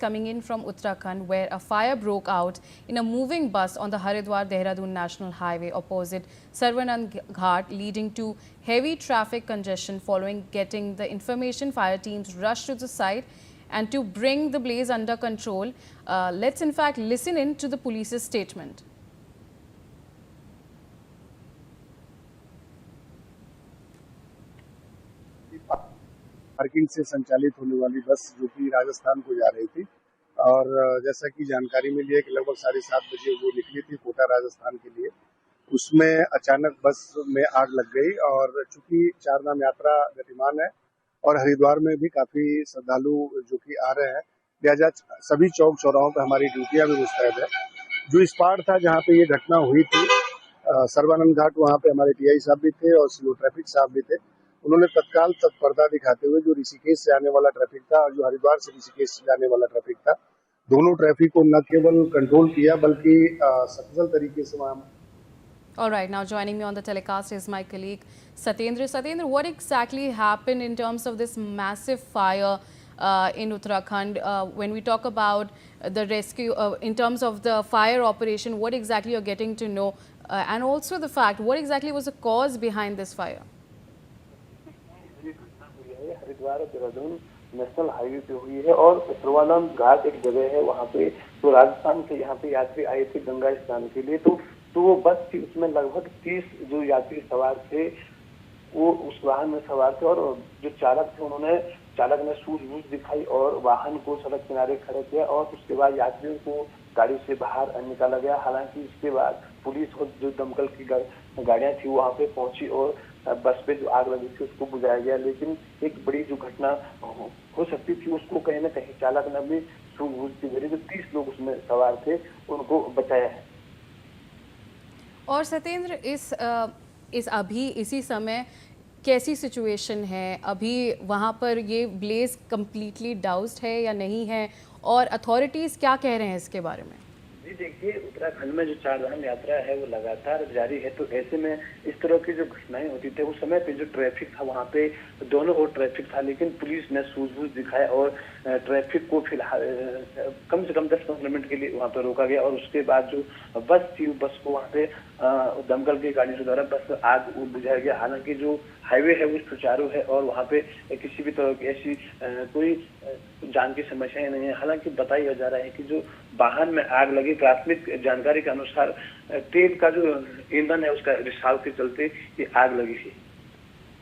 Coming in from Uttarakhand, where a fire broke out in a moving bus on the Haridwar-Dehradun National Highway opposite Sarvanand Ghat, leading to heavy traffic congestion. Following getting the information, fire teams rushed to the site and to bring the blaze under control. Let's in fact listen in to the police's statement. Parking से संचालित होने वाली बस जो कि राजस्थान को जा रही थी और जैसा कि जानकारी मिली है कि लगभग 7:30 बजे वो निकली थी कोटा राजस्थान के लिए। उसमें अचानक बस में आग लग गई और चूंकि चारधाम यात्रा गतिमान है और हरिद्वार में भी काफी श्रद्धालु जो कि आ रहे हैं, लिहाजा सभी चौक चौराहों पर हमारी ड्यूटियां भी मुस्तैद है। जो स्पॉट था जहाँ पे ये घटना हुई थी, सर्वानंद घाट, वहाँ पे हमारे टीआई साहब भी थे और सीओ ट्रैफिक साहब भी थे। उन्होंने तत्काल तत्परता दिखाते हुए जो ऋषिकेश से आने वाला ट्रैफिक था और जो हरिद्वार से ऋषिकेश से जाने वाला ट्रैफिक था, दोनों ट्रैफिक को न केवल कंट्रोल किया बल्कि सफल तरीके से वहाँ। All right, now joining me on the telecast is my colleague Satyendra. Satyendra, what exactly happened in terms of this massive fire in Uttarakhand? When we talk about the rescue, in terms of the fire operation, what exactly you're getting to know, and also the fact, what exactly was the cause behind this fire? Haridwar Dehradun national highway पे हुई है और सर्वानंद घाट एक जगह है, वहाँ पे तो राजस्थान से यहाँ पे यात्री आए थे गंगा स्नान के लिए। तो वो बस थी, उसमें लगभग 30 जो यात्री सवार थे वो उस वाहन में सवार थे और जो चालक थे चालक ने सूझबूझ दिखाई और वाहन को सड़क किनारे खड़ा किया और उसके बाद यात्रियों को गाड़ी से बाहर निकाला गया। हालांकि इसके बाद पुलिस और जो दमकल की गाड़ियां थी वहां पे पहुंची और बस पे जो आग लगी थी उसको बुझाया गया, लेकिन एक बड़ी जो घटना हो सकती थी उसको कहीं ना कहीं चालक ने भी सूझबूझ के जरिए जो 30 लोग उसमें सवार थे उनको बचाया है। और सत्येंद्र, इसी समय कैसी सिचुएशन है? अभी वहाँ पर ये ब्लेज कंप्लीटली डाउस्ड है या नहीं है, और अथॉरिटीज़ क्या कह रहे हैं इसके बारे में? जी देखिए, उत्तराखंड में जो चारधाम यात्रा है वो लगातार जारी है। तो ऐसे में इस तरह की जो घटनाएं होती थी उस समय पे जो ट्रैफिक था वहाँ पे दोनों ओर ट्रैफिक था, लेकिन पुलिस ने सूझबूझ दिखाया और ट्रैफिक को फिलहाल कम से कम 10-15 मिनट के लिए वहाँ पे रोका गया और उसके बाद जो बस थी बस को वहाँ पे दमकल की गाड़ियों द्वारा बस आग बुझाया गया। हालांकि जो हाईवे है वो सुचारू है और वहाँ पे किसी भी तरह की ऐसी कोई जान की समस्याएं नहीं है। हालांकि बताया जा रहा है कि जो वाहन में आग लगी, प्राथमिक जानकारी के अनुसार तेल का जो ईंधन है उसका रिसाव के चलते ये आग लगी थी।